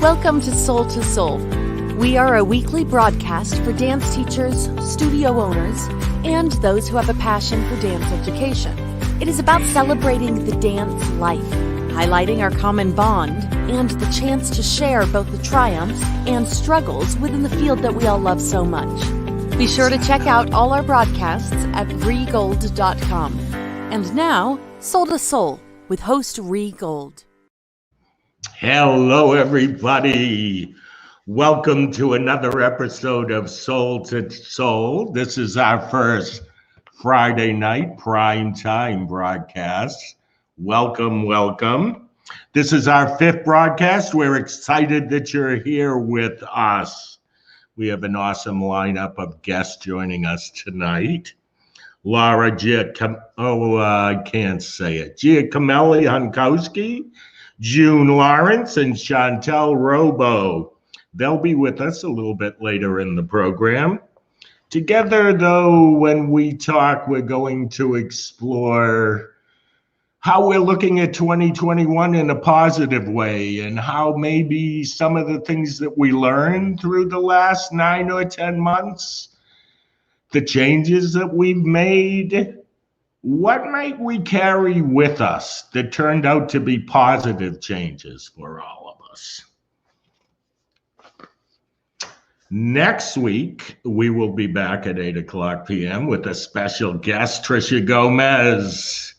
Welcome to Soul. We are a weekly broadcast for dance teachers, studio owners, and those who have a passion for dance education. It is about celebrating the dance life, highlighting our common bond, and the chance to share both the triumphs and struggles within the field that we all love so much. Be sure to check out all our broadcasts at regold.com. And now, Soul to Soul with host Ree Gold. Hello, everybody. Welcome to another episode of Soul to Soul. This is our first Friday night prime time broadcast. Welcome. This is our fifth broadcast. We're excited that you're here with us. We have an awesome lineup of guests joining us tonight. Laura Giacomelli-Hunkowski, June Lawrence, and Chantal Robo. They'll be with us a little bit later in the program. Together, though, when we talk, we're going to explore how we're looking at 2021 in a positive way and how maybe some of the things that we learned through the last 9 or 10 months, the changes that we've made, what might we carry with us that turned out to be positive changes for all of us? Next week, we will be back at 8:00 p.m. with a special guest, Trisha Gomez.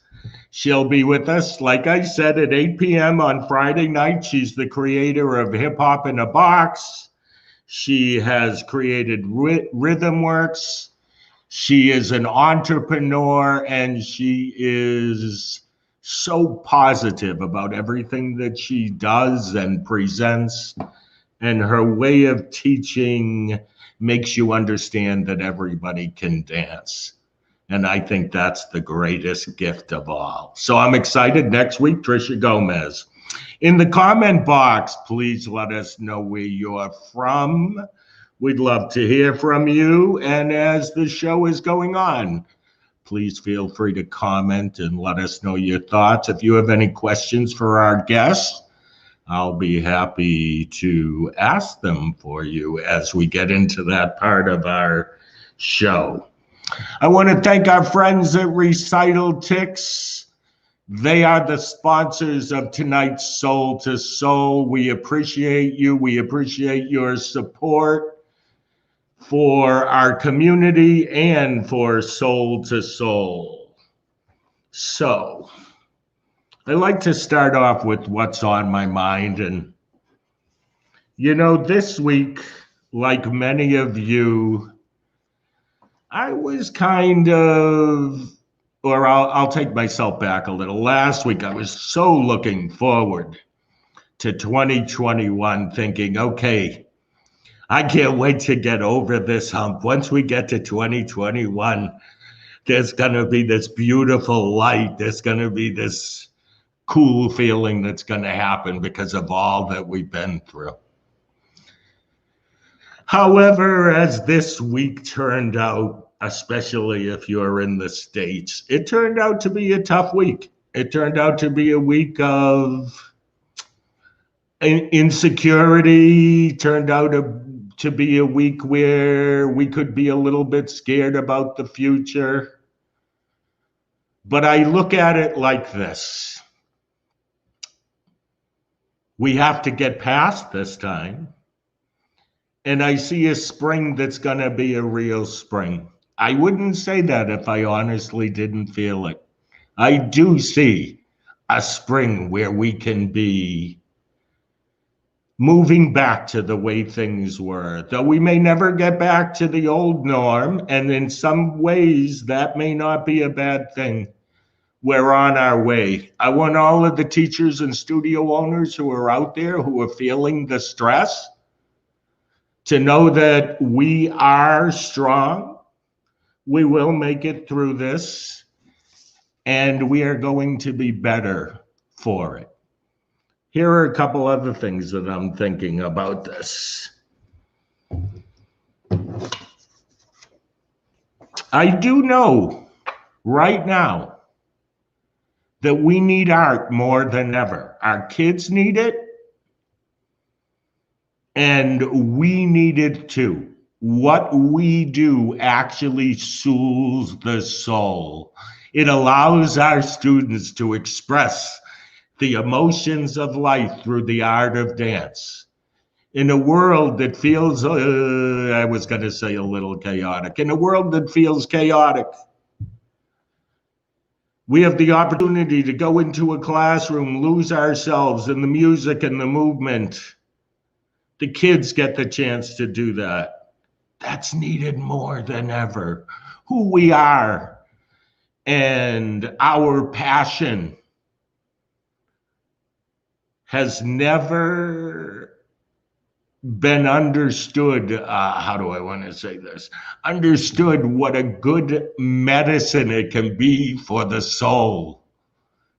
She'll be with us, like I said, at 8 p.m. on Friday night. She's the creator of Hip Hop in a Box. She has created Rhythm Works. She is an entrepreneur, and she is so positive about everything that she does and presents. And her way of teaching makes you understand that everybody can dance. And I think that's the greatest gift of all. So I'm excited. Next week, Trisha Gomez. In the comment box, please let us know where you're from. We'd love to hear from you. And as the show is going on, please feel free to comment and let us know your thoughts. If you have any questions for our guests, I'll be happy to ask them for you as we get into that part of our show. I want to thank our friends at Recital Tix. They are the sponsors of tonight's Soul to Soul. We appreciate you. We appreciate your support for our community and for Soul to Soul. So, I like to start off with what's on my mind. And, this week, like many of you, I was kind of, or I'll take myself back a little. Last week, I was so looking forward to 2021, thinking, okay, I can't wait to get over this hump. Once we get to 2021, there's going to be this beautiful light. There's going to be this cool feeling that's going to happen because of all that we've been through. However, as this week turned out, especially if you're in the States, it turned out to be a tough week. It turned out to be a week of insecurity, turned out to be a week where we could be a little bit scared about the future. But I look at it like this. We have to get past this time. And I see a spring that's going to be a real spring. I wouldn't say that if I honestly didn't feel it. I do see a spring where we can be moving back to the way things were, though we may never get back to the old norm. And in some ways, that may not be a bad thing. We're on our way. I want all of the teachers and studio owners who are out there who are feeling the stress to know that we are strong. We will make it through this, and we are going to be better for it. Here are a couple other things that I'm thinking about this. I do know right now that we need art more than ever. Our kids need it. And we need it too. What we do actually soothes the soul. It allows our students to express the emotions of life through the art of dance. In a world that feels, I was going to say a little chaotic, in a world that feels chaotic, we have the opportunity to go into a classroom, lose ourselves in the music and the movement. The kids get the chance to do that. That's needed more than ever. Who we are and our passion has never been understood. How do I want to say this? Understood what a good medicine it can be for the soul.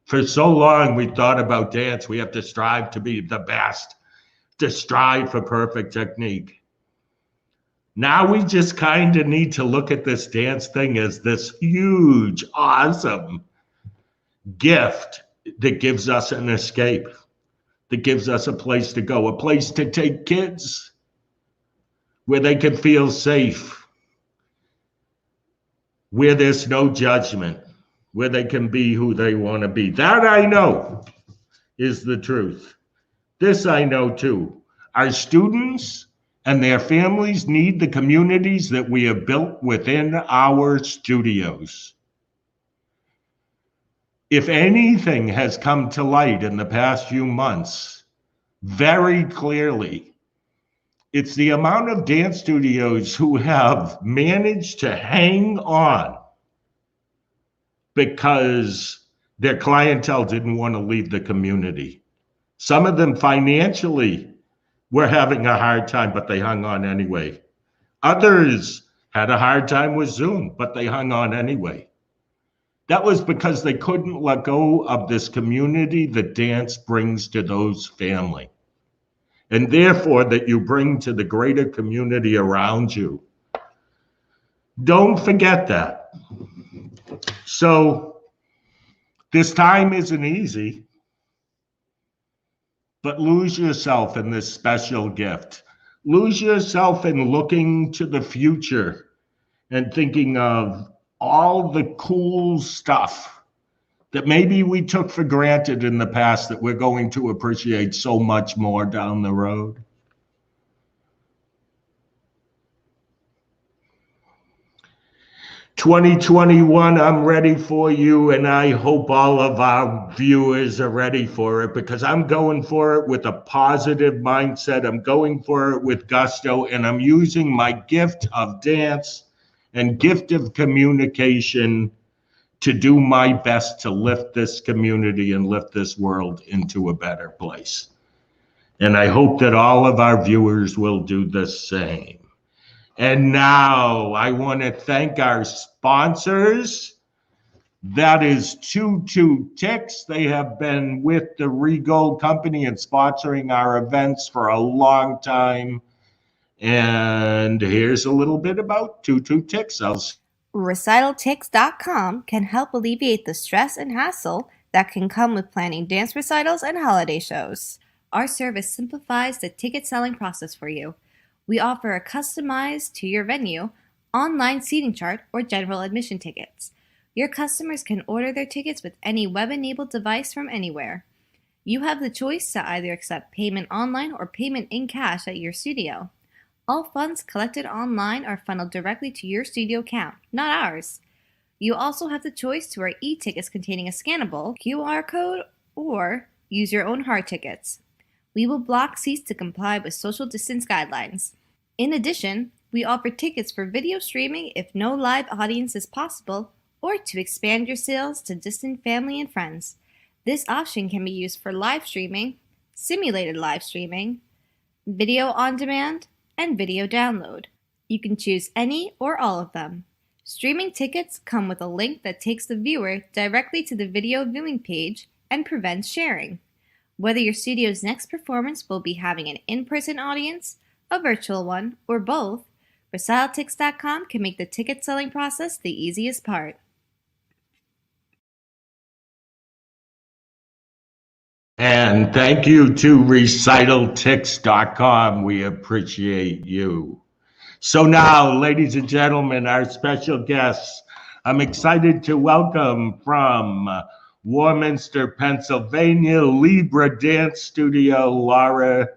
For so long, we thought about dance. We have to strive to be the best, to strive for perfect technique. Now we just kind of need to look at this dance thing as this huge, awesome gift that gives us an escape, that gives us a place to go, a place to take kids where they can feel safe, where there's no judgment, where they can be who they want to be. That I know is the truth. This I know too. Our students and their families need the communities that we have built within our studios. If anything has come to light in the past few months, very clearly, it's the amount of dance studios who have managed to hang on because their clientele didn't want to leave the community. Some of them financially were having a hard time, but they hung on anyway. Others had a hard time with Zoom, but they hung on anyway. That was because they couldn't let go of this community that dance brings to those family, and therefore that you bring to the greater community around you. Don't forget that. So this time isn't easy, but lose yourself in this special gift. Lose yourself in looking to the future and thinking of all the cool stuff that maybe we took for granted in the past that we're going to appreciate so much more down the road. "2021, I'm ready for you, and I hope all of our viewers are ready for it, because I'm going for it with a positive mindset. I'm going for it with gusto, and I'm using my gift of dance and gift of communication to do my best to lift this community and lift this world into a better place. And I hope that all of our viewers will do the same. And now I want to thank our sponsors. That is Tutu Ticks. They have been with the Regold Company and sponsoring our events for a long time. And here's a little bit about Tutu Ticks. RecitalTix.com can help alleviate the stress and hassle that can come with planning dance recitals and holiday shows. Our service simplifies the ticket selling process for you. We offer a customized to your venue, online seating chart, or general admission tickets. Your customers can order their tickets with any web-enabled device from anywhere. You have the choice to either accept payment online or payment in cash at your studio. All funds collected online are funneled directly to your studio account, not ours. You also have the choice to wear e-tickets containing a scannable QR code or use your own hard tickets. We will block seats to comply with social distance guidelines. In addition, we offer tickets for video streaming if no live audience is possible, or to expand your sales to distant family and friends. This option can be used for live streaming, simulated live streaming, video on demand, and video download. You can choose any or all of them. Streaming tickets come with a link that takes the viewer directly to the video viewing page and prevents sharing. Whether your studio's next performance will be having an in-person audience, a virtual one, or both, RecitalTix.com can make the ticket selling process the easiest part. And thank you to recitaltix.com. We appreciate you. So now, ladies and gentlemen, our special guests, I'm excited to welcome from Warminster, Pennsylvania, Libra Dance Studio, Laura.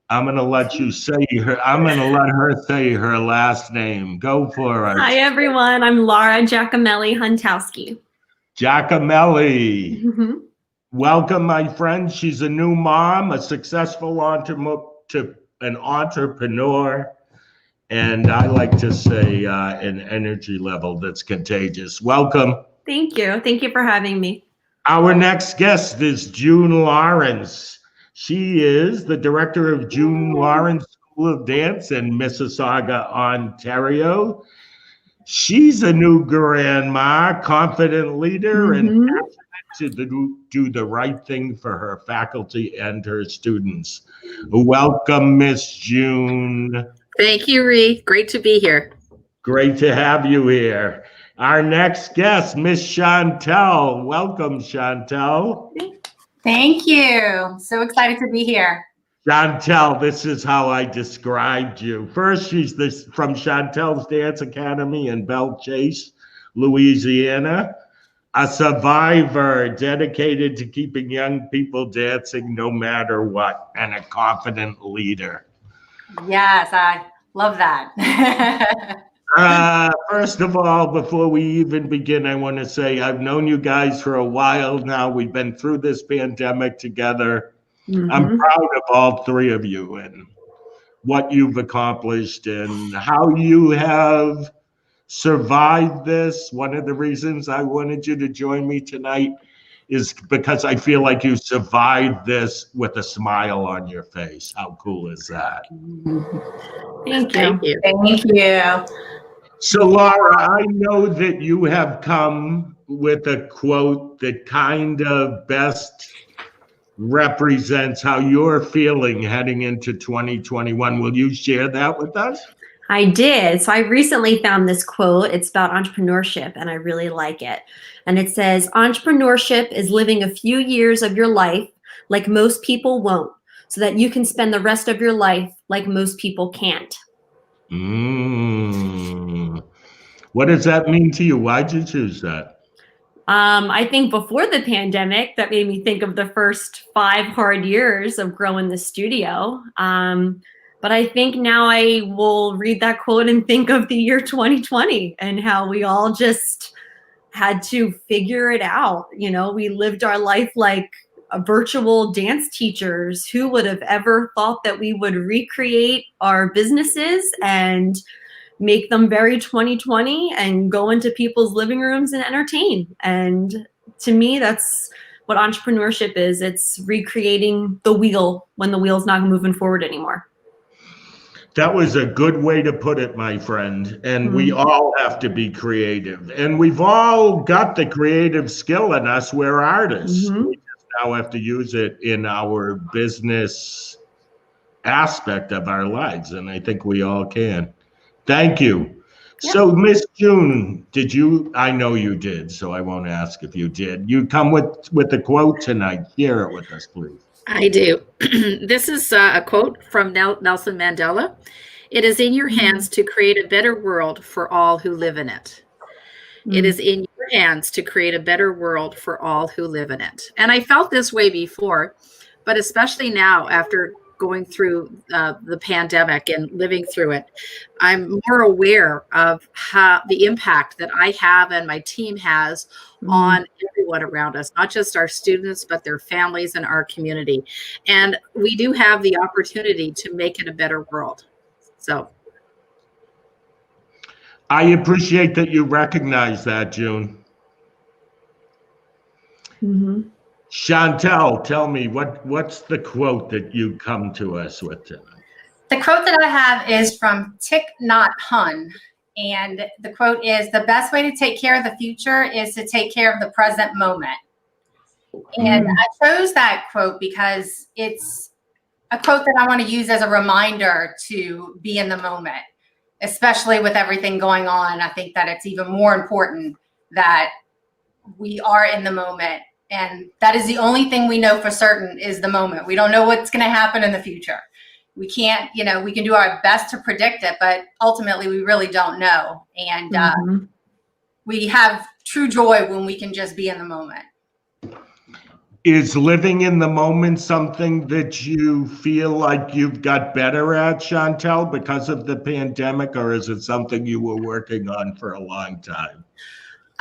I'm going to let you say I'm going to let her say her last name. Go for it. Hi, everyone. I'm Laura Giacomelli Huntowski. Giacomelli. Welcome, my friend. She's a new mom, a successful an entrepreneur, and I like to say an energy level that's contagious. Welcome. Thank you. Thank you for having me. Our next guest is June Lawrence. She is the director of June Lawrence School of Dance in Mississauga, Ontario. She's a new grandma, confident leader, and passionate to do the right thing for her faculty and her students. Welcome, Miss June. Thank you, Ree. Great to be here. Great to have you here. Our next guest, Miss Chantal. Welcome, Chantal. Thank you. So excited to be here. Chantal, this is how I described you. First, she's from Chantal's Dance Academy in Belle Chase, Louisiana. A survivor dedicated to keeping young people dancing no matter what, and a confident leader. Yes, I love that. First of all, before we even begin, I want to say I've known you guys for a while now. We've been through this pandemic together. I'm proud of all three of you and what you've accomplished and how you have survived this. One of the reasons I wanted you to join me tonight is because I feel like you survived this with a smile on your face. How cool is that? Thank you. Thank you. So, Laura, I know that you have come with a quote that kind of best represents how you're feeling heading into 2021. Will you share that with us? I did. So I recently found this quote. It's about entrepreneurship, and I really like it. And it says, entrepreneurship is living a few years of your life like most people won't, so that you can spend the rest of your life like most people can't. What does that mean to you? Why'd you choose that? I think before the pandemic, that made me think of the first 5 hard years of growing the studio. But I think now I will read that quote and think of the year 2020 and how we all just had to figure it out. You know, we lived our life like virtual dance teachers. Who would have ever thought that we would recreate our businesses and make them very 2020 and go into people's living rooms and entertain? And to me, that's what entrepreneurship is. It's recreating the wheel when the wheel's not moving forward anymore. That was a good way to put it, my friend. And we all have to be creative. And we've all got the creative skill in us. We're artists. We just now have to use it in our business aspect of our lives. And I think we all can. Thank you. Yep. So, Miss June, did you? I know you did, so I won't ask if you did. You come with a quote tonight. Share it with us, please. I do. This is a quote from Nelson Mandela. It is in your hands to create a better world for all who live in it. It is in your hands to create a better world for all who live in it. And I felt this way before, but especially now after going through the pandemic and living through it, I'm more aware of how the impact that I have and my team has on everyone around us, not just our students, but their families and our community. And we do have the opportunity to make it a better world. So I appreciate that you recognize that, June. Chantal, tell me, what's the quote that you come to us with tonight? The quote that I have is from Thich Nhat Hanh. And the quote is, the best way to take care of the future is to take care of the present moment. And I chose that quote because it's a quote that I want to use as a reminder to be in the moment, especially with everything going on. I think that it's even more important that we are in the moment And that is the only thing we know for certain is the moment. We don't know what's going to happen in the future. We can't, we can do our best to predict it, but ultimately we really don't know. And we have true joy when we can just be in the moment. Is living in the moment something that you feel like you've got better at, Chantal, because of the pandemic, or is it something you were working on for a long time?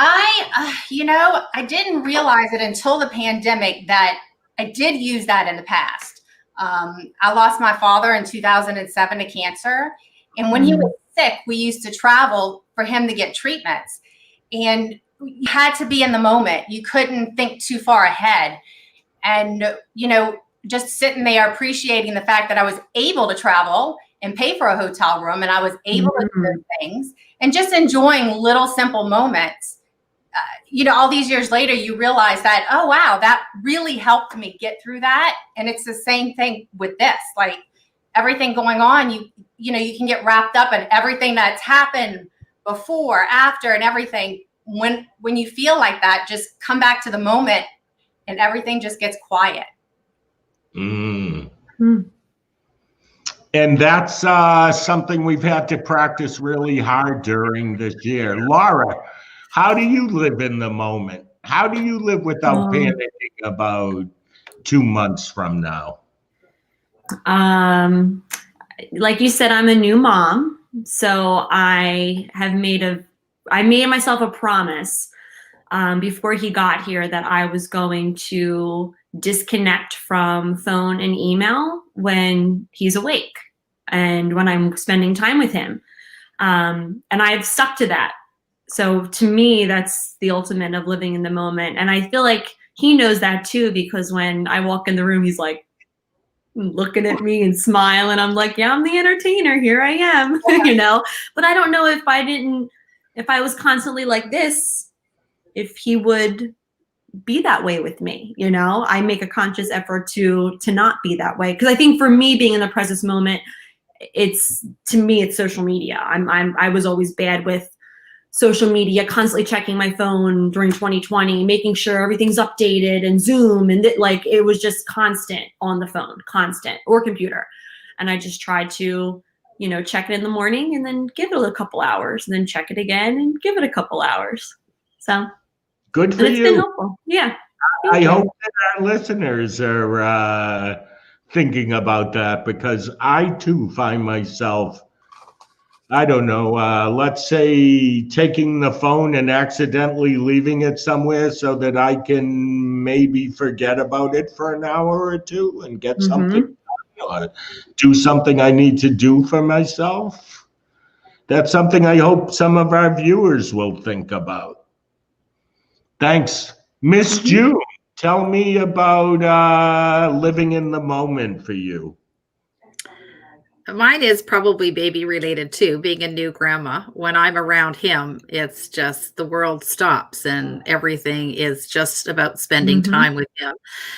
I didn't realize it until the pandemic that I did use that in the past. I lost my father in 2007 to cancer. And when he was sick, we used to travel for him to get treatments. And you had to be in the moment. You couldn't think too far ahead. And, just sitting there appreciating the fact that I was able to travel and pay for a hotel room, and I was able to do those things, and just enjoying little simple moments. All these years later, you realize that, oh, wow, that really helped me get through that. And it's the same thing with this, like everything going on, you can get wrapped up in everything that's happened before, after, and everything. When you feel like that, just come back to the moment and everything just gets quiet. And that's something we've had to practice really hard during this year. Laura, how do you live in the moment? How do you live without panicking about 2 months from now? Like you said, I'm a new mom, so I made myself a promise before he got here that I was going to disconnect from phone and email when he's awake and when I'm spending time with him. And I've stuck to that. So to me, that's the ultimate of living in the moment. And I feel like he knows that too, because when I walk in the room, he's like looking at me and smiling. I'm like, yeah, I'm the entertainer. Here I am, but I don't know if I was constantly like this, if he would be that way with me. I make a conscious effort to not be that way. Cause I think for me, being in the present moment, it's social media. I was always bad with social media, constantly checking my phone during 2020, making sure everything's updated and Zoom. And it was just constant on the phone, constant, or computer. And I just tried to, check it in the morning and then give it a couple hours and then check it again and give it a couple hours. So good for you. It's been helpful. Yeah. I hope that our listeners are thinking about that, because I too find myself, I don't know, let's say taking the phone and accidentally leaving it somewhere so that I can maybe forget about it for an hour or two and get something done, or do something I need to do for myself. That's something I hope some of our viewers will think about. Thanks. Miss June, tell me about living in the moment for you. Mine is probably baby related too, being a new grandma. When I'm around him, it's just the world stops and everything is just about spending time with him.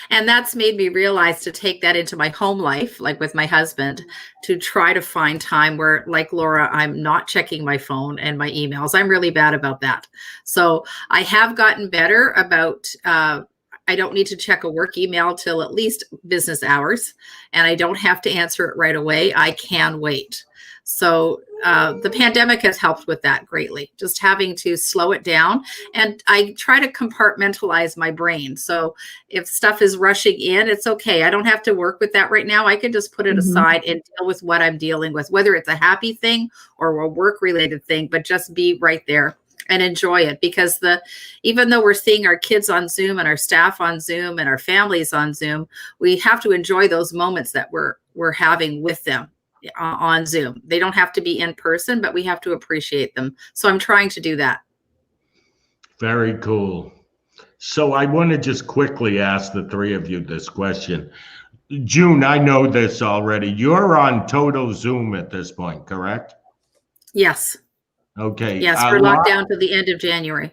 And that's made me realize to take that into my home life, like with my husband, to try to find time where, like Laura, I'm not checking my phone and my emails. I'm really bad about that. So I have gotten better about I don't need to check a work email till at least business hours, and I don't have to answer it right away. I can wait. So the pandemic has helped with that greatly, just having to slow it down. And I try to compartmentalize my brain. So if stuff is rushing in, it's okay. I don't have to work with that right now. I can just put it aside and deal with what I'm dealing with, whether it's a happy thing or a work-related thing, but just be right there and enjoy it. Because even though we're seeing our kids on Zoom and our staff on Zoom and our families on Zoom, we have to enjoy those moments that we're having with them on Zoom. They don't have to be in person, but we have to appreciate them. So I'm trying to do that. Very cool. So I want to just quickly ask the three of you this question. June, I know this already. You're on total Zoom at this point, correct? Yes. Okay. Yes, we're locked down to the end of January.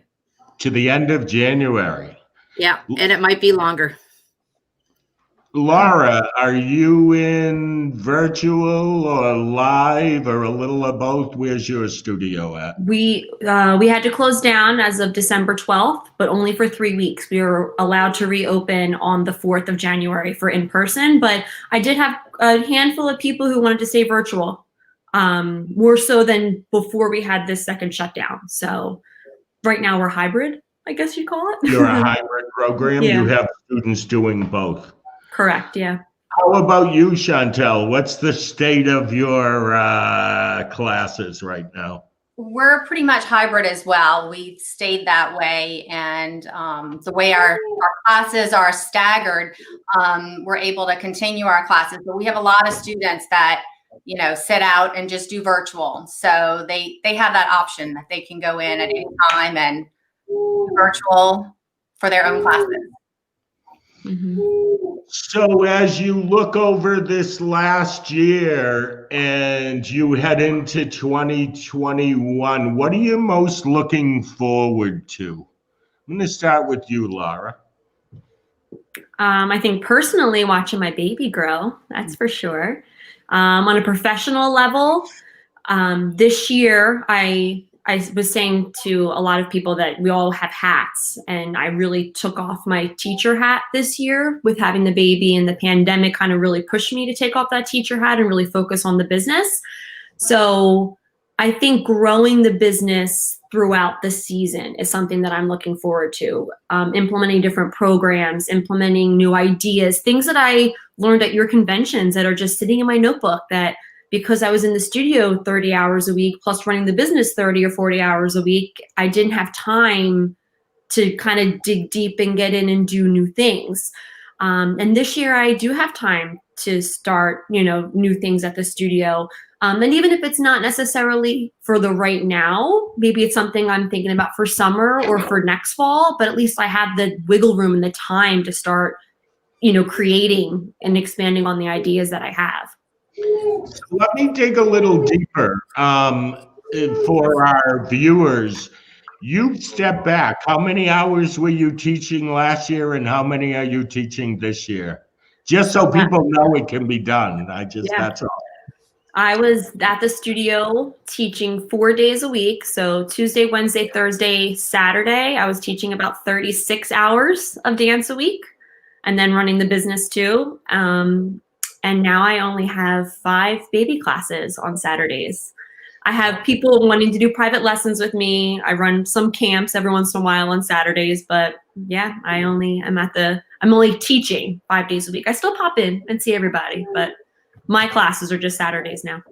To the end of January. Yeah, and it might be longer. Laura, are you in virtual or live or a little of both? Where's your studio at? We had to close down as of December 12th, but only for 3 weeks. We were allowed to reopen on the 4th of January for in person, but I did have a handful of people who wanted to stay virtual, more so than before we had this second shutdown. So right now we're hybrid, I guess you'd call it. You're a hybrid program. Yeah. You have students doing both. Correct, yeah. How about you, Chantal? What's the state of your classes right now? We're pretty much hybrid as well. We stayed that way, and the way our classes are staggered, we're able to continue our classes. But we have a lot of students that, sit out and just do virtual. So they have that option that they can go in at any time and do virtual for their own classes. Mm-hmm. So as you look over this last year and you head into 2021, what are you most looking forward to? I'm going to start with you, Laura. I think personally watching my baby grow, that's for sure. On a professional level, this year I was saying to a lot of people that we all have hats, and I really took off my teacher hat this year with having the baby, and the pandemic kind of really pushed me to take off that teacher hat and really focus on the business. So I think growing the business throughout the season is something that I'm looking forward to. Implementing different programs, implementing new ideas, things that I learned at your conventions that are just sitting in my notebook that, because I was in the studio 30 hours a week, plus running the business 30 or 40 hours a week, I didn't have time to kind of dig deep and get in and do new things. And this year I do have time to start, new things at the studio. And even if it's not necessarily for the right now, maybe it's something I'm thinking about for summer or for next fall, but at least I have the wiggle room and the time to start, creating and expanding on the ideas that I have. Let me dig a little deeper for our viewers. You stepped back. How many hours were you teaching last year, and how many are you teaching this year? Just so people know it can be done. That's all. I was at the studio teaching 4 days a week. So Tuesday, Wednesday, Thursday, Saturday, I was teaching about 36 hours of dance a week, and then running the business too. And now I only have 5 baby classes on Saturdays. I have people wanting to do private lessons with me. I run some camps every once in a while on Saturdays, but yeah, I'm only teaching 5 days a week. I still pop in and see everybody, but my classes are just Saturdays now.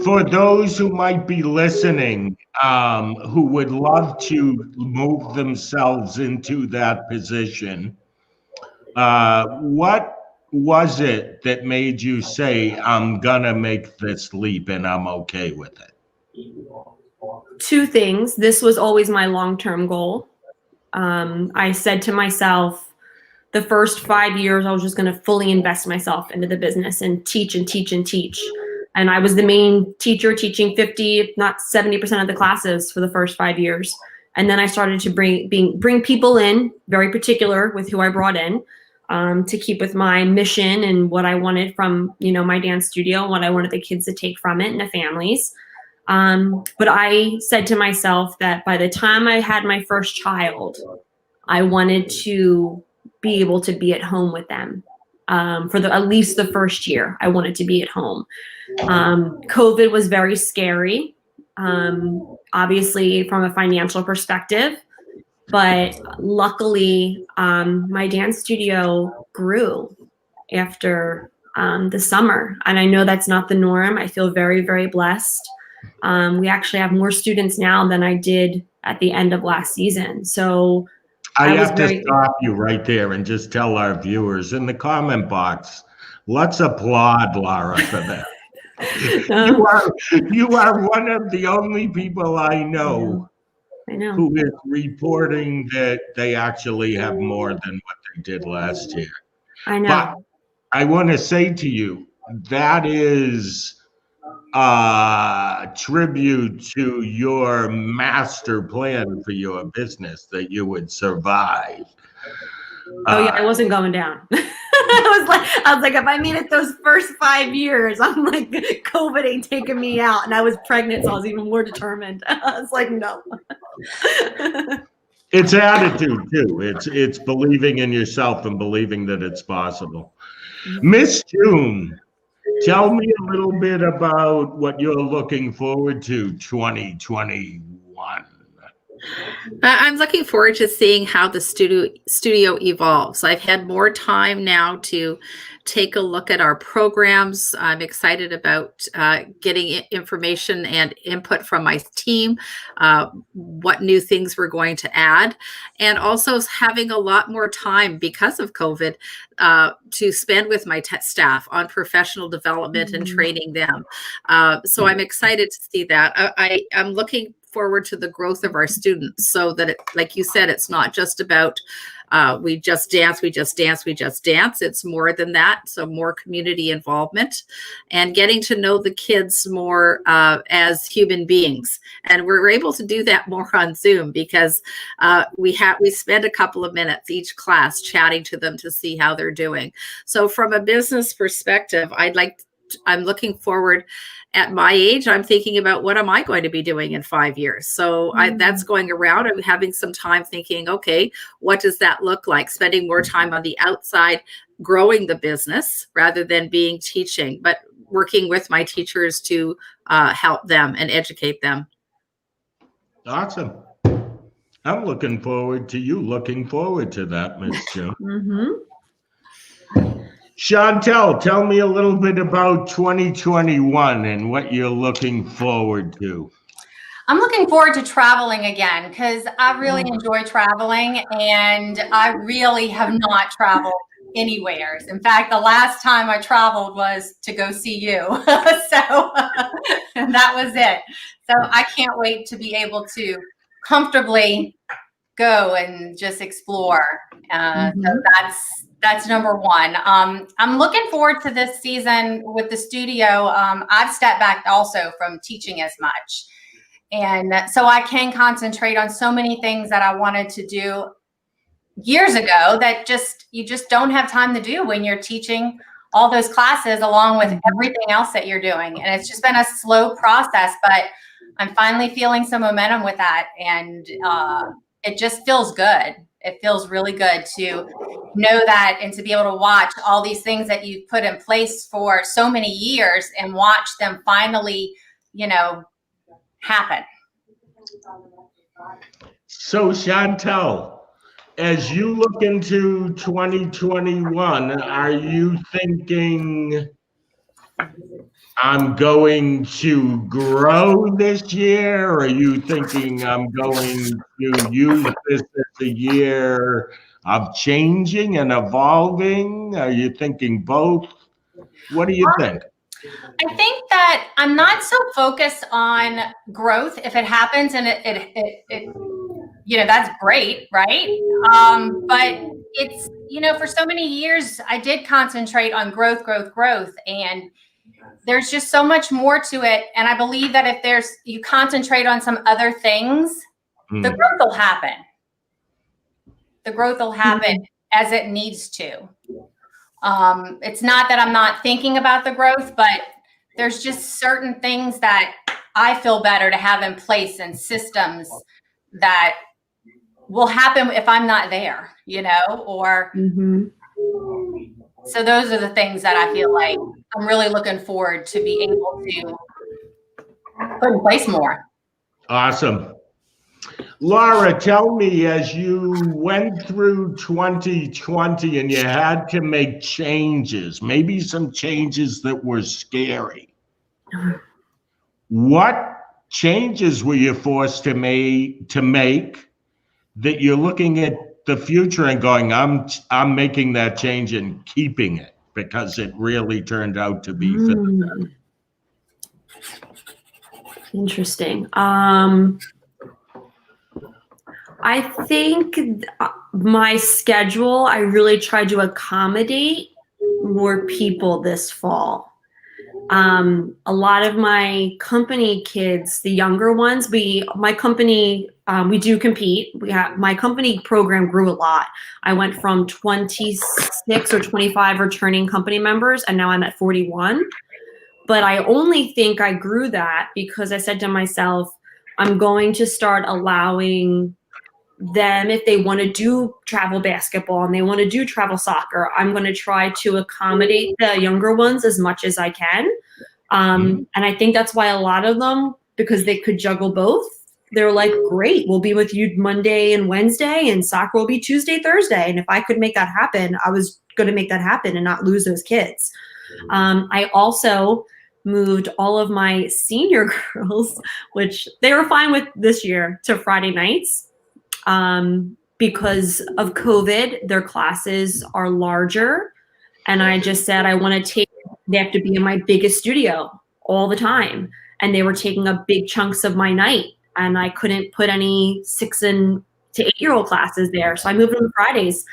For those who might be listening, who would love to move themselves into that position, what was it that made you say, I'm gonna make this leap and I'm okay with it? 2 things. This was always my long-term goal. I said to myself, the first 5 years, I was just going to fully invest myself into the business and teach and teach and teach. And I was the main teacher, teaching 50, if not 70% of the classes for the first 5 years. And then I started to bring people in, very particular with who I brought in, to keep with my mission and what I wanted from, my dance studio and what I wanted the kids to take from it and the families. But I said to myself that by the time I had my first child, I wanted to be able to be at home with them. For at least the first year, I wanted to be at home. COVID was very scary, obviously from a financial perspective. But luckily, my dance studio grew after the summer. And I know that's not the norm. I feel very, very blessed. We actually have more students now than I did at the end of last season. So I have to stop you right there and just tell our viewers in the comment box, let's applaud Laura for that. You are one of the only people I know who is reporting that they actually have more than what they did last year. I know. But I want to say to you, that is a tribute to your master plan for your business, that you would survive. Oh yeah, I wasn't going down. I was like, if I made it those first 5 years, I'm like, COVID ain't taking me out. And I was pregnant, so I was even more determined. I was like, no. It's attitude too. It's believing in yourself and believing that it's possible. Miss June, tell me a little bit about what you're looking forward to 2021. I'm looking forward to seeing how the studio evolves. I've had more time now to take a look at our programs. I'm excited about getting information and input from my team, what new things we're going to add, and also having a lot more time because of COVID to spend with my staff on professional development and training them. So I'm excited to see that. I'm looking forward to the growth of our students so that, like you said, it's not just about we just dance. It's more than that. So more community involvement and getting to know the kids more as human beings. And we're able to do that more on Zoom because we spend a couple of minutes each class chatting to them to see how they're doing. So from a business perspective, I'm looking forward. At my age, I'm thinking about what am I going to be doing in 5 years? So that's going around. I'm having some time thinking, okay, what does that look like? Spending more time on the outside, growing the business rather than being teaching, but working with my teachers to help them and educate them. Awesome. I'm looking forward to you looking forward to that, Miss June. Chantal, tell me a little bit about 2021 and what you're looking forward to. I'm looking forward to traveling again because I really enjoy traveling and I really have not traveled anywhere. In fact, the last time I traveled was to go see you. So that was it. So I can't wait to be able to comfortably go and just explore. So that's number one. I'm looking forward to this season with the studio. I've stepped back also from teaching as much. And so I can concentrate on so many things that I wanted to do years ago that you just don't have time to do when you're teaching all those classes along with everything else that you're doing. And it's just been a slow process, but I'm finally feeling some momentum with that. And it just feels good. It feels really good to know that and to be able to watch all these things that you've put in place for so many years and watch them finally, happen. So Chantal, as you look into 2021, are you thinking I'm going to grow this year? Or are you thinking I'm going to use this as a year of changing and evolving? Are you thinking both? What do you think? I think that I'm not so focused on growth. If it happens and it that's great, right? But it's, for so many years, I did concentrate on growth, and there's just so much more to it. And I believe that if you concentrate on some other things, the growth will happen. The growth will happen as it needs to. It's not that I'm not thinking about the growth, but there's just certain things that I feel better to have in place and systems that will happen if I'm not there, or so those are the things that I feel like I'm really looking forward to be able to put in place more. Awesome. Laura, tell me, as you went through 2020 and you had to make changes, maybe some changes that were scary, what changes were you forced to make that you're looking at the future and going, I'm making that change and keeping it because it really turned out to be for the better? Interesting. I think my schedule, I really tried to accommodate more people this fall. A lot of my company kids, the younger ones, my company, we do compete. My company program grew a lot. I went from 26 or 25 returning company members, and now I'm at 41. But I only think I grew that because I said to myself, I'm going to start allowing them, if they want to do travel basketball and they want to do travel soccer, I'm going to try to accommodate the younger ones as much as I can. And I think that's why a lot of them, because they could juggle both, they're like, great, we'll be with you Monday and Wednesday, and soccer will be Tuesday, Thursday. And if I could make that happen, I was going to make that happen and not lose those kids. I also moved all of my senior girls, which they were fine with this year, to Friday nights. Because of COVID, their classes are larger. And I just said, they have to be in my biggest studio all the time. And they were taking up big chunks of my night. And I couldn't put any 6 to 8-year-old classes there. So I moved them to Fridays.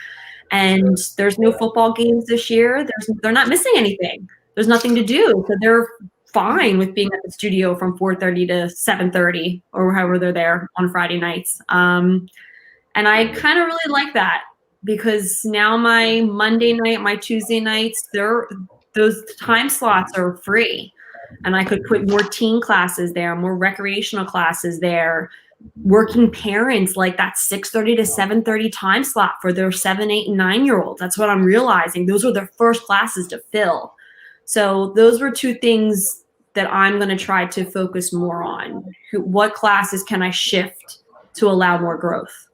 And there's no football games this year. They're not missing anything. There's nothing to do. So they're fine with being at the studio from 4:30 to 7:30 or however they're there on Friday nights. And I kind of really like that, because now my Monday night, my Tuesday nights, those time slots are free. And I could put more teen classes there, more recreational classes there. Working parents, like that 6:30 to 7:30 time slot for their 7, 8, and 9-year-olds. That's what I'm realizing. Those are their first classes to fill. So those were 2 things that I'm going to try to focus more on. What classes can I shift to allow more growth?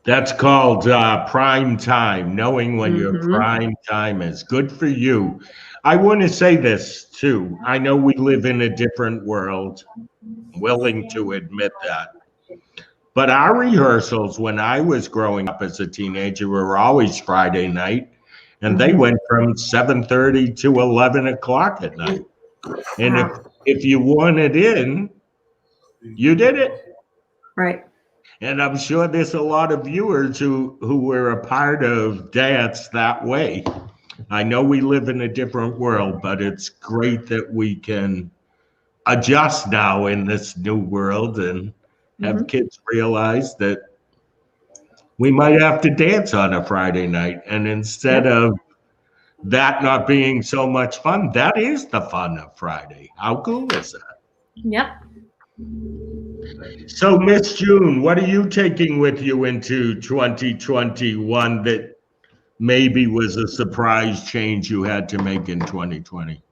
That's called prime time, knowing when your prime time is. Good for you. I want to say this too. I know we live in a different world, willing to admit that. But our rehearsals when I was growing up as a teenager were always Friday night, and they went from 7:30 to 11 o'clock at night. And if you wanted in, you did it. Right. And I'm sure there's a lot of viewers who were a part of dance that way. I know we live in a different world, but it's great that we can adjust now in this new world and have kids realize that we might have to dance on a Friday night. And instead of that not being so much fun, that is the fun of Friday. How cool is that? Yep. So, Miss June, what are you taking with you into 2021 that maybe was a surprise change you had to make in 2020?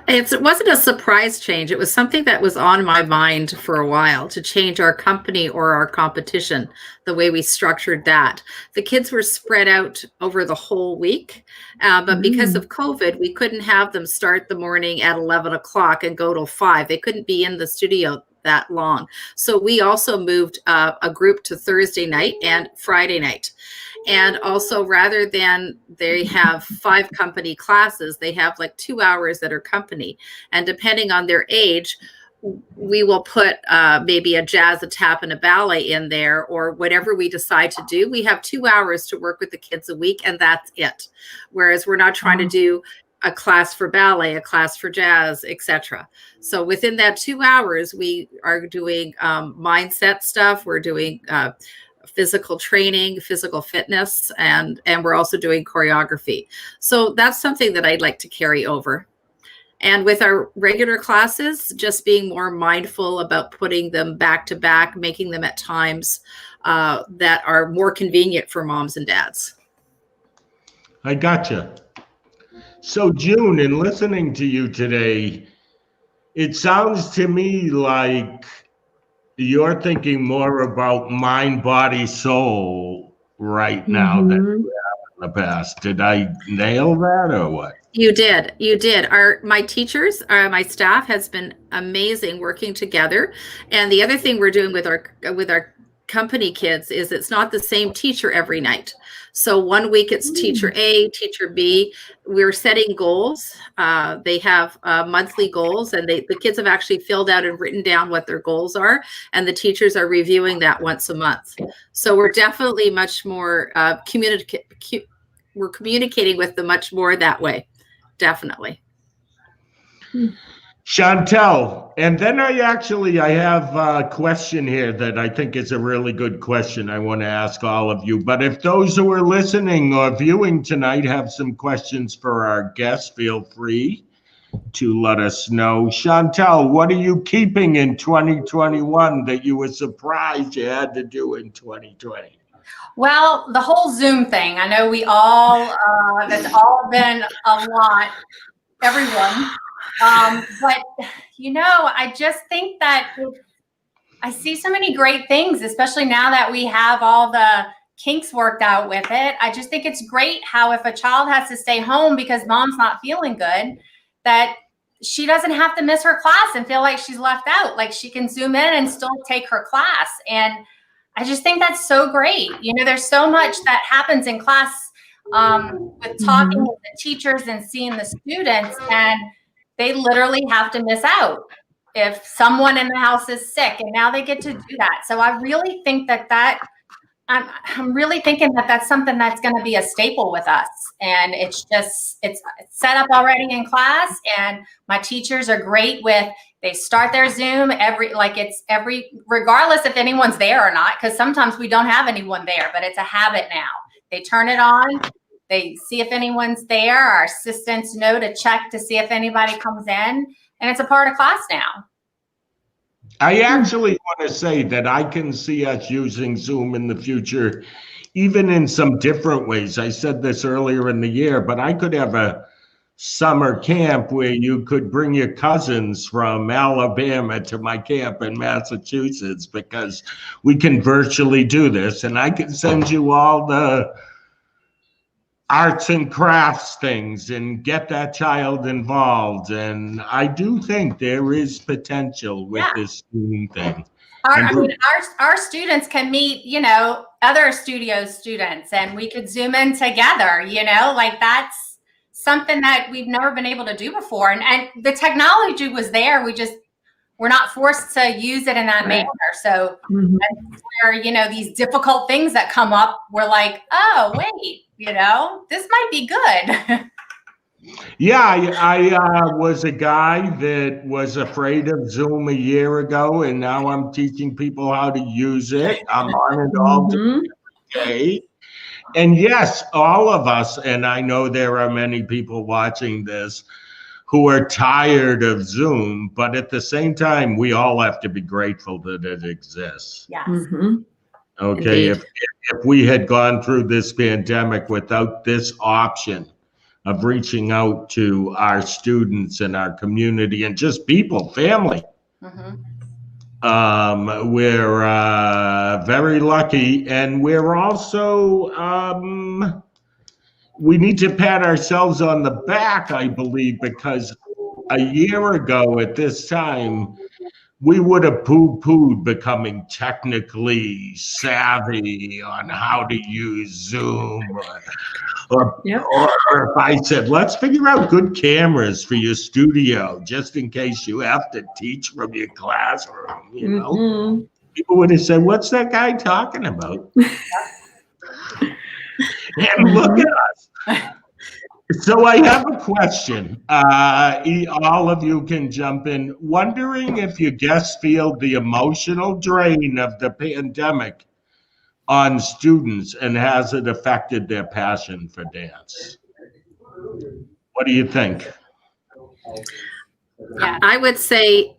It wasn't a surprise change. It was something that was on my mind for a while, to change our company or our competition, the way we structured that. The kids were spread out over the whole week, but because of COVID, we couldn't have them start the morning at 11 o'clock and go till 5. They couldn't be in the studio that long. So we also moved a group to Thursday night and Friday night. And also, rather than they have 5 company classes, they have like 2 hours that are company. And depending on their age, we will put maybe a jazz, a tap, and a ballet in there, or whatever we decide to do. We have 2 hours to work with the kids a week, and that's it. Whereas we're not trying to do a class for ballet, a class for jazz, etc. So within that 2 hours, we are doing mindset stuff. We're doing physical training, physical fitness, and we're also doing choreography. So that's something that I'd like to carry over. And with our regular classes, just being more mindful about putting them back to back, making them at times that are more convenient for moms and dads. I gotcha. So, June, in listening to you today, it sounds to me like you're thinking more about mind, body, soul right now than you have in the past. Did I nail that or what? You did. My teachers, my staff has been amazing working together. And the other thing we're doing with our company kids is it's not the same teacher every night. So one week it's teacher A, teacher B. We're setting goals. They have monthly goals, and the kids have actually filled out and written down what their goals are, and the teachers are reviewing that once a month. So we're definitely much more we're communicating with them much more that way. Definitely. Chantal, and then I have a question here that I think is a really good question I want to ask all of you. But if those who are listening or viewing tonight have some questions for our guests, feel free to let us know. Chantal, what are you keeping in 2021 that you were surprised you had to do in 2020? Well, the whole Zoom thing, I know we all, that's all been a lot, everyone. But, I just think that I see so many great things, especially now that we have all the kinks worked out with it. I just think it's great how if a child has to stay home because mom's not feeling good, that she doesn't have to miss her class and feel like she's left out. Like she can Zoom in and still take her class. And I just think that's so great. There's so much that happens in class with talking with the teachers and seeing the students, and they literally have to miss out if someone in the house is sick, and now they get to do that. So I really think I'm really thinking that that's something that's going to be a staple with us. And it's set up already in class, and my teachers are great with, they start their Zoom regardless if anyone's there or not, because sometimes we don't have anyone there, but it's a habit now. They turn it on, they see if anyone's there, our assistants know to check to see if anybody comes in, and it's a part of class now. I actually want to say that I can see us using Zoom in the future, even in some different ways. I said this earlier in the year, but I could have a summer camp where you could bring your cousins from Alabama to my camp in Massachusetts, because we can virtually do this, and I can send you all the arts and crafts things and get that child involved. And I do think there is potential with this Zoom thing. Our students can meet, other studio students, and we could Zoom in together, that's something that we've never been able to do before. And the technology was there. We're not forced to use it in that manner. So that's where, these difficult things that come up, we're like, oh, wait, this might be good. Yeah, I was a guy that was afraid of Zoom a year ago, and now I'm teaching people how to use it. I'm on it all day. And yes, all of us, and I know there are many people watching this who are tired of Zoom, but at the same time, we all have to be grateful that it exists. Yes. Okay, if we had gone through this pandemic without this option of reaching out to our students and our community and just people, family, we're very lucky. And we're also, we need to pat ourselves on the back, I believe, because a year ago at this time, we would have poo-pooed becoming technically savvy on how to use Zoom, or if I said, let's figure out good cameras for your studio, just in case you have to teach from your classroom, People would have said, what's that guy talking about? And look at us. So I have a question. All of you can jump in. Wondering if your guests feel the emotional drain of the pandemic on students, and has it affected their passion for dance? What do you think? Yeah, I would say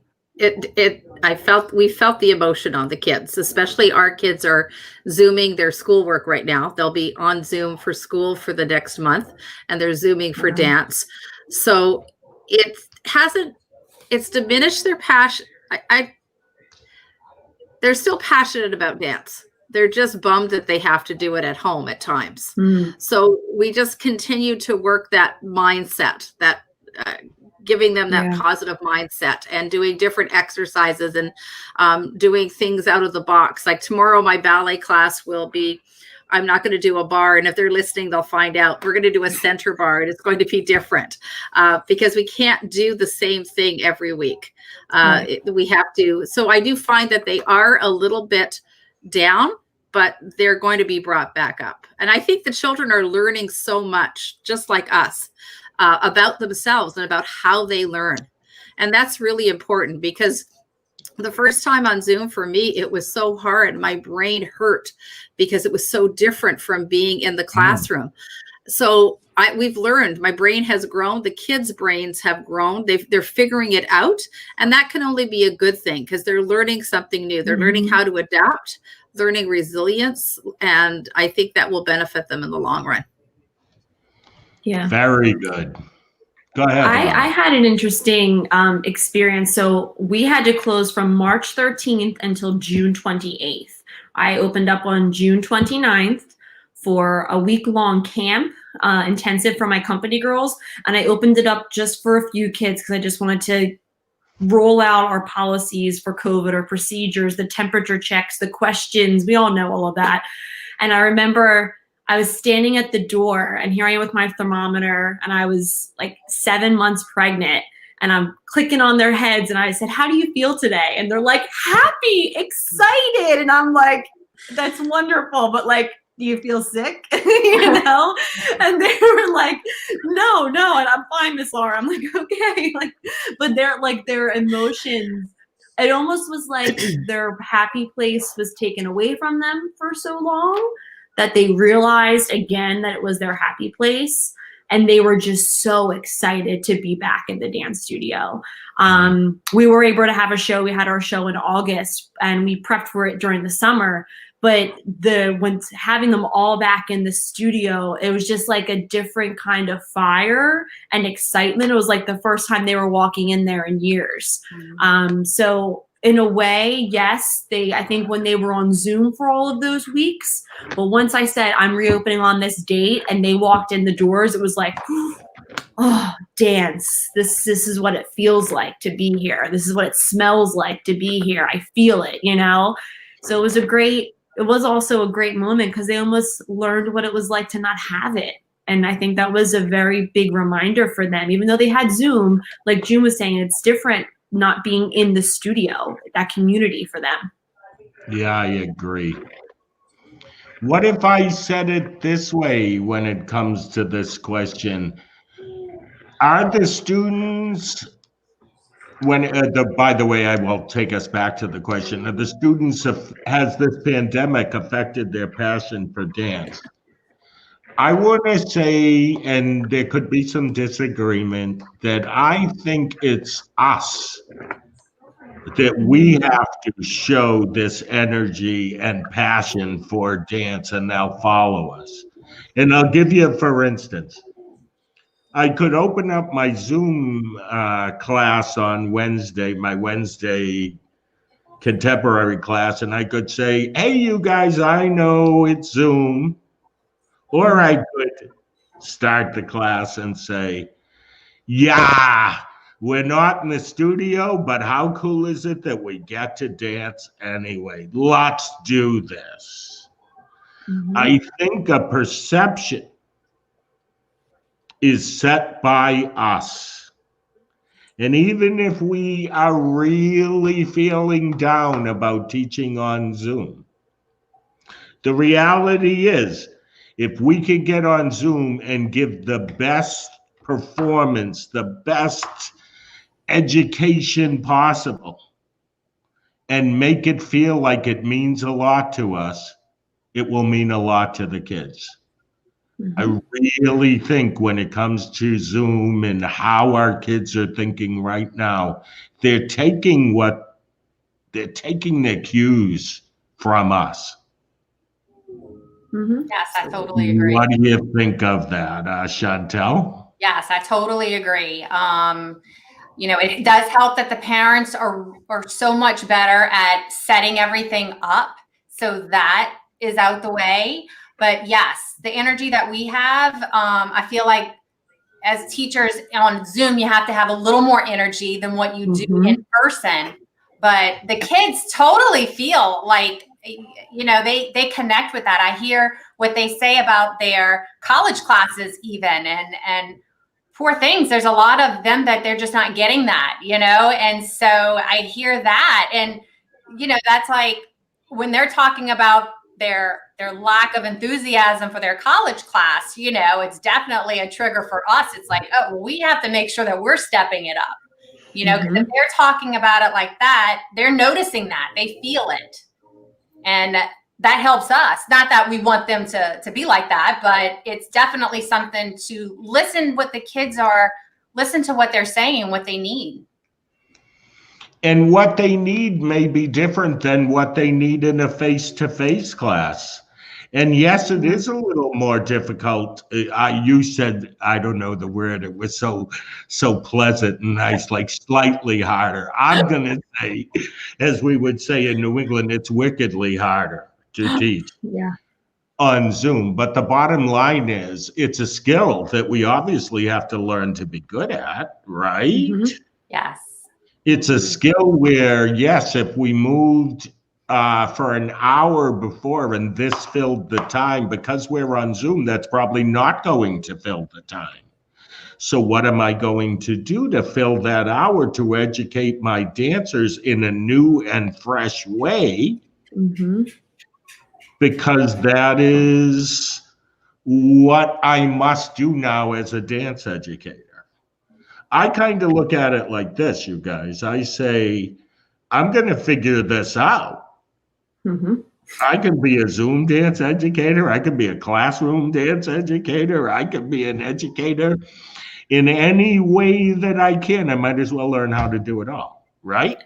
we felt the emotion on the kids, especially our kids are Zooming their schoolwork right now. They'll be on Zoom for school for the next month, and they're Zooming for dance. So it's diminished their passion. They're still passionate about dance. They're just bummed that they have to do it at home at times. So we just continue to work that mindset, that giving them that positive mindset, and doing different exercises and doing things out of the box. Like tomorrow, my ballet class will be, I'm not going to do a bar. And if they're listening, they'll find out. We're going to do a center bar, and it's going to be different because we can't do the same thing every week. We have to. So I do find that they are a little bit down, but they're going to be brought back up. And I think the children are learning so much, just like us, about themselves and about how they learn. And that's really important, because the first time on Zoom for me, it was so hard. My brain hurt because it was so different from being in the classroom. So we've learned, my brain has grown. The kids' brains have grown. They're figuring it out. And that can only be a good thing, because they're learning something new. They're learning how to adapt, learning resilience. And I think that will benefit them in the long run. Yeah. Very good. Go ahead. I had an interesting experience. So we had to close from March 13th until June 28th. I opened up on June 29th for a week-long camp intensive for my company girls. And I opened it up just for a few kids because I just wanted to roll out our policies for COVID, or procedures, the temperature checks, the questions. We all know all of that. And I remember I was standing at the door, and here I am with my thermometer, and I was like 7 months pregnant, and I'm clicking on their heads, and I said, "How do you feel today?" And they're like, "Happy, excited." And I'm like, "That's wonderful, but like, do you feel sick?" You know? And they were like, no, and I'm fine, Miss Laura. I'm like, okay. Like, but their emotions, it almost was like their happy place was taken away from them for so long that they realized again that it was their happy place. And they were just so excited to be back in the dance studio. We were able to have a show. We had our show in August, and we prepped for it during the summer. But when having them all back in the studio, it was just like a different kind of fire and excitement. It was like the first time they were walking in there in years. So in a way, yes, I think when they were on Zoom for all of those weeks, but once I said I'm reopening on this date and they walked in the doors, it was like, oh, dance. This is what it feels like to be here. This is what it smells like to be here. I feel it, you know? So it was also a great moment because they almost learned what it was like to not have it. And I think that was a very big reminder for them. Even though they had Zoom, like June was saying, it's different not being in the studio, that community for them. Yeah, I agree. What if I said it this way when it comes to this question? Are the students, by the way, I will take us back to the question, are the students, has this pandemic affected their passion for dance? I want to say, and there could be some disagreement, that I think it's us that we have to show this energy and passion for dance, and they'll follow us. And I'll give you, for instance, I could open up my Zoom class on Wednesday, my Wednesday contemporary class, and I could say, "Hey, you guys, I know it's Zoom." Or I could start the class and say, "Yeah, we're not in the studio, but how cool is it that we get to dance anyway? Let's do this." I think a perception is set by us. And even if we are really feeling down about teaching on Zoom, the reality is, if we can get on Zoom and give the best performance, the best education possible, and make it feel like it means a lot to us, it will mean a lot to the kids. I really think when it comes to Zoom and how our kids are thinking right now, they're taking their cues from us. Yes, I totally agree. What do you think of that, Chantal? Yes, I totally agree. You know, it does help that the parents are so much better at setting everything up, so that is out the way. But yes, the energy that we have, I feel like as teachers on Zoom, you have to have a little more energy than what you do in person. But the kids totally feel like, you know, they connect with that. I hear what they say about their college classes even, and poor things. There's a lot of them that they're just not getting that, you know? And so I hear that, and, you know, that's like when they're talking about their lack of enthusiasm for their college class, it's definitely a trigger for us. It's like, oh, well, we have to make sure that we're stepping it up. You know, because if they're talking about it like that, they're noticing that, they feel it. And that helps us. Not that we want them to be like that, but it's definitely something to listen what the kids are, listen to what they're saying, what they need. And what they need may be different than what they need in a face-to-face class. And yes, it is a little more difficult. You said, I don't know the word, it was so pleasant and nice, like slightly harder. I'm going to say, as we would say in New England, it's wickedly harder to teach on Zoom. But the bottom line is, it's a skill that we obviously have to learn to be good at, right? Yes. It's a skill where, yes, if we moved for an hour before and this filled the time, because we're on Zoom, that's probably not going to fill the time. So what am I going to do to fill that hour to educate my dancers in a new and fresh way? Because that is what I must do now as a dance educator. I kind of look at it like this, you guys. I say, I'm going to figure this out. I can be a Zoom dance educator. I can be a classroom dance educator. I can be an educator in any way that I can. I might as well learn how to do it all, right?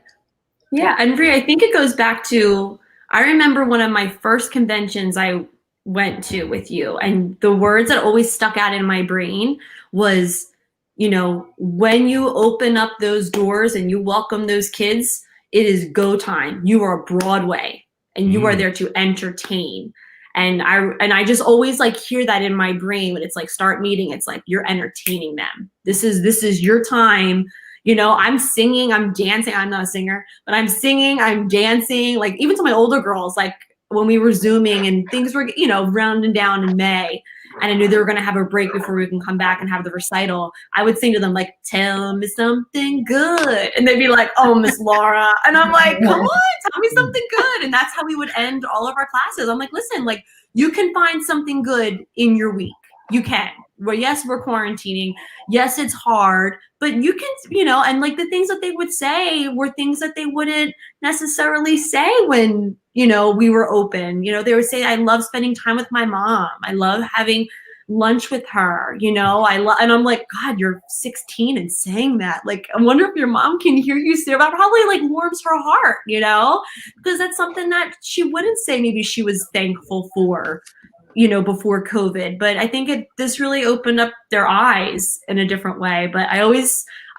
Yeah, and Bree, I think it goes back to, I remember one of my first conventions I went to with you, and the words that always stuck out in my brain was, you know, when you open up those doors and you welcome those kids, it is go time. You are Broadway and you are there to entertain. And I just always like hear that in my brain when it's like start meeting, it's like you're entertaining them. This is your time. You know, I'm singing, I'm dancing. I'm not a singer, but I'm singing, I'm dancing. Like even to my older girls, like when we were Zooming and things were, you know, rounding down in May, and I knew they were going to have a break before we can come back and have the recital, I would sing to them like, tell me something good. And they'd be like, oh, Miss Laura. And I'm like, come on, tell me something good. And that's how we would end all of our classes. I'm like, listen, like you can find something good in your week. You can. Well, yes, we're quarantining. Yes, it's hard, but you can, you know, and like the things that they would say were things that they wouldn't necessarily say when, you know, we were open. You know, they would say, I love spending time with my mom. I love having lunch with her, you know, and I'm like, God, you're 16 and saying that. Like, I wonder if your mom can hear you say that. Probably like warms her heart, you know, because that's something that she wouldn't say maybe she was thankful for, you know, before COVID. But I think this really opened up their eyes in a different way. But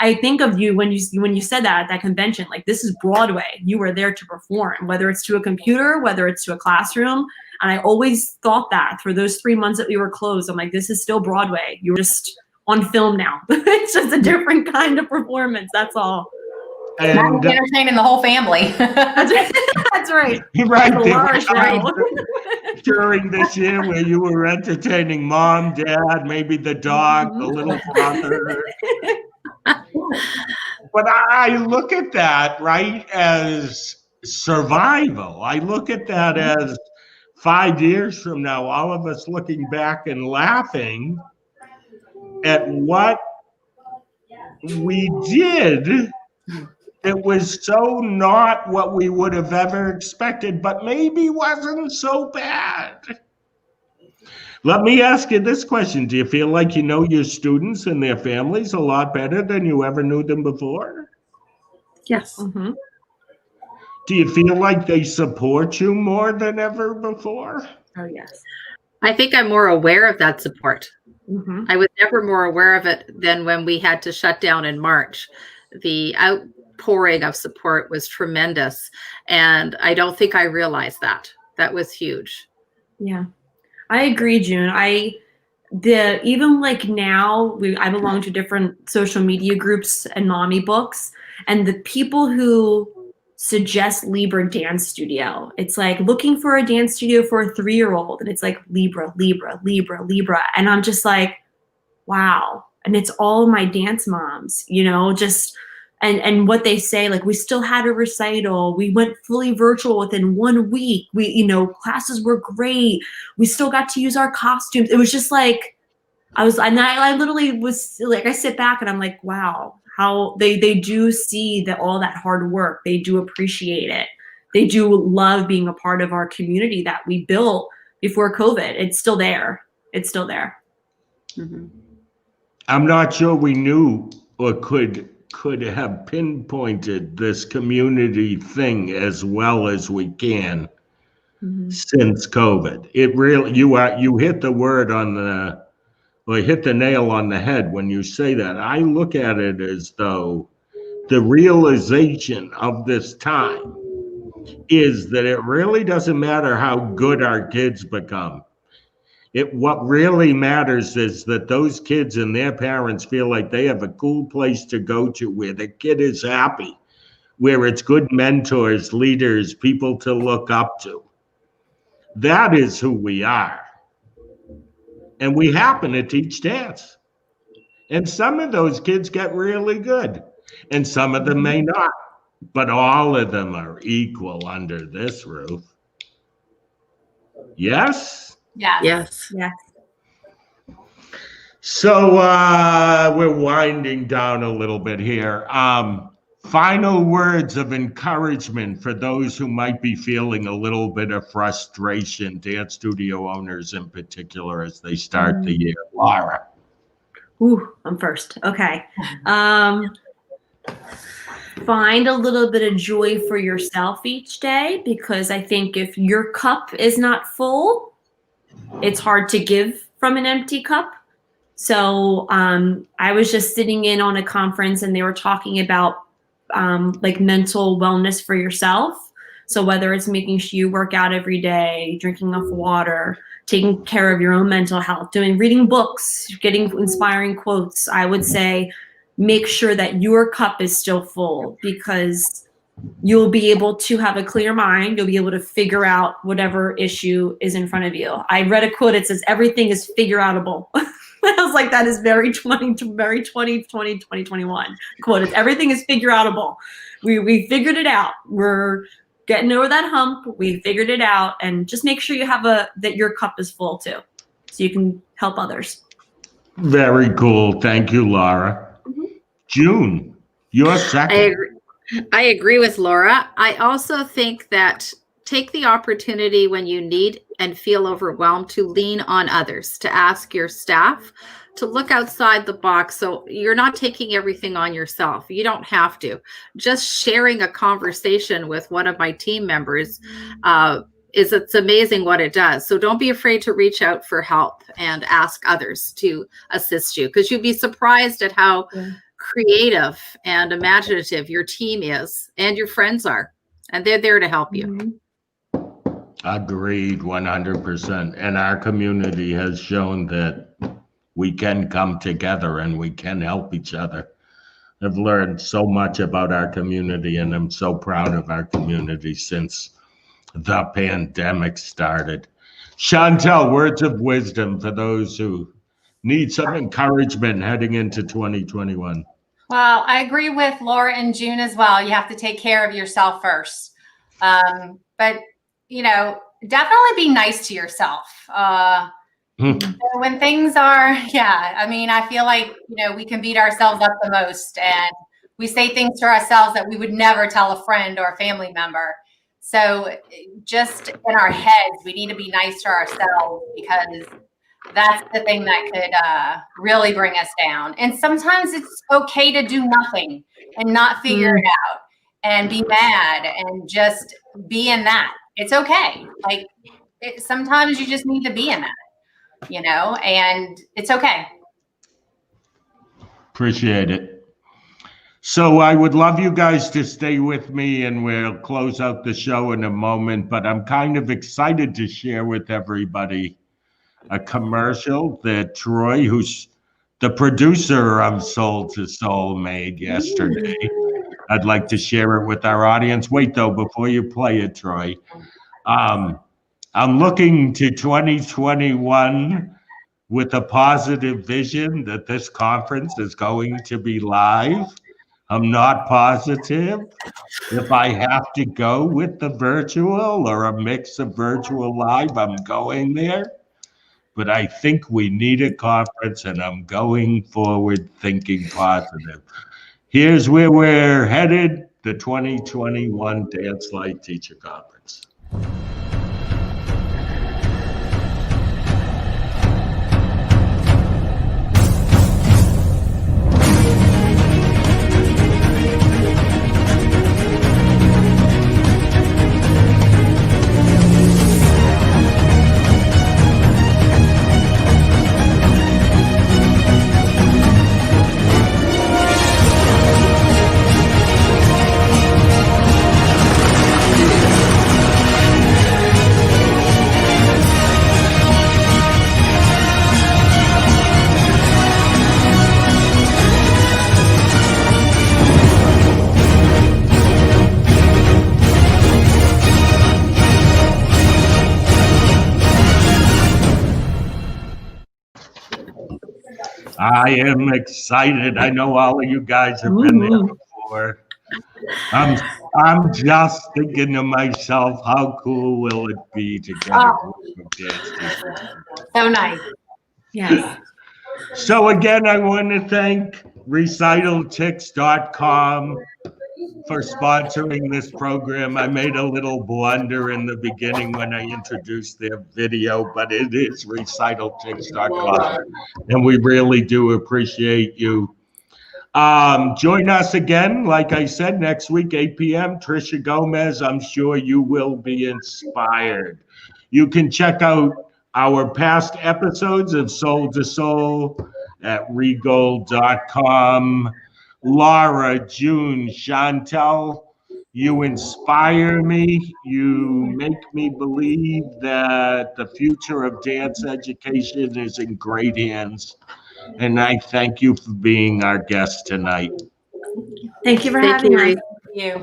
I think of you when you said that at that convention, like this is Broadway. You were there to perform, whether it's to a computer, whether it's to a classroom. And I always thought that for those 3 months that we were closed, I'm like, this is still Broadway. You're just on film now. It's just a different kind of performance. That's all. And entertaining the whole family. That's right. Right. During this year where you were entertaining mom, dad, maybe the dog, the little brother. But I look at that, right, as survival. I look at that as 5 years from now, all of us looking back and laughing at what we did. It was so not what we would have ever expected, but maybe wasn't so bad. Let me ask you this question. Do you feel like you know your students and their families a lot better than you ever knew them before? Yes. Do you feel like they support you more than ever before? Oh, yes. I think I'm more aware of that support. I was never more aware of it than when we had to shut down in March. The outpouring of support was tremendous. And I don't think I realized that. That was huge. Yeah, I agree, June. Even like now, I belong to different social media groups and mommy books, and the people who suggest Libra Dance Studio, it's like looking for a dance studio for a 3-year-old, and it's like Libra, Libra, Libra, Libra, and I'm just like, wow. And it's all my dance moms, you know, just and what they say, like we still had a recital, we went fully virtual within 1 week, we, you know, classes were great, we still got to use our costumes. It was just like, I literally was like, I sit back and I'm like, wow, how they do see that all that hard work. They do appreciate it. They do love being a part of our community that we built before COVID. It's still there. It's still there. Mm-hmm. I'm not sure we knew or could have pinpointed this community thing as well as we can since COVID. It really, you hit the word on the, or hit the nail on the head when you say that. I look at it as though the realization of this time is that it really doesn't matter how good our kids become. What really matters is that those kids and their parents feel like they have a cool place to go to where the kid is happy, where it's good mentors, leaders, people to look up to. That is who we are. And we happen to teach dance. And some of those kids get really good, and some of them may not, but all of them are equal under this roof. Yes? Yes. Yes. So we're winding down a little bit here. Final words of encouragement for those who might be feeling a little bit of frustration, dance studio owners in particular, as they start the year. Laura. Ooh, I'm first. Okay. Find a little bit of joy for yourself each day, because I think if your cup is not full, it's hard to give from an empty cup. So I was just sitting in on a conference and they were talking about like mental wellness for yourself. So whether it's making sure you work out every day, drinking enough water, taking care of your own mental health, reading books, getting inspiring quotes, I would say make sure that your cup is still full, because you'll be able to have a clear mind. You'll be able to figure out whatever issue is in front of you. I read a quote. It says, everything is figure-outable. I was like, that is very 2021 quote. It's everything is figure-outable. We figured it out. We're getting over that hump. We figured it out. And just make sure you have that your cup is full too, so you can help others. Very cool. Thank you, Laura. June, you're second. I agree with Laura. I also think that take the opportunity when you need and feel overwhelmed to lean on others, to ask your staff to look outside the box. So you're not taking everything on yourself. You don't have to. Just sharing a conversation with one of my team members it's amazing what it does. So don't be afraid to reach out for help and ask others to assist you, because you'd be surprised at how creative and imaginative your team is and your friends are, and they're there to help you. Agreed, 100%. And our community has shown that we can come together and we can help each other. I've learned so much about our community, and I'm so proud of our community since the pandemic started. Chantal, words of wisdom for those who need some encouragement heading into 2021. Well, I agree with Laura and June as well. You have to take care of yourself first. But, definitely be nice to yourself. When things are, I feel like, we can beat ourselves up the most, and we say things to ourselves that we would never tell a friend or a family member. So just in our heads, we need to be nice to ourselves, because that's the thing that could really bring us down. And sometimes it's okay to do nothing and not figure it out and be mad and just be in that. It's okay. Like sometimes you just need to be in that, and it's okay. Appreciate it. So I would love you guys to stay with me, and we'll close out the show in a moment, but I'm kind of excited to share with everybody a commercial that Troy, who's the producer of Soul to Soul, made yesterday. I'd like to share it with our audience. Wait, though, before you play it, Troy. I'm looking to 2021 with a positive vision that this conference is going to be live. I'm not positive if I have to go with the virtual or a mix of virtual live, I'm going there. but I think we need a conference, and I'm going forward thinking positive. Here's where we're headed, the 2021 Dance Light Teacher Conference. I am excited. I know all of you guys have been there before. I'm just thinking to myself, how cool will it be to get a group of dance teachers? So nice. Yes. So again, I want to thank RecitalTix.com for sponsoring this program. I made a little blunder in the beginning when I introduced their video, but it is RecitalTix.com, and we really do appreciate you. Join us again, like I said, next week, 8 p.m. Tricia Gomez. I'm sure you will be inspired. You can check out our past episodes of Soul to Soul at regold.com. Laura, June, Chantal, you inspire me. You make me believe that the future of dance education is in great hands. And I thank you for being our guest tonight. Thank you for having us. Thank you.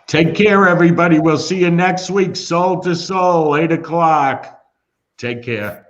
Take care, everybody. We'll see you next week. Soul to Soul, 8 o'clock. Take care.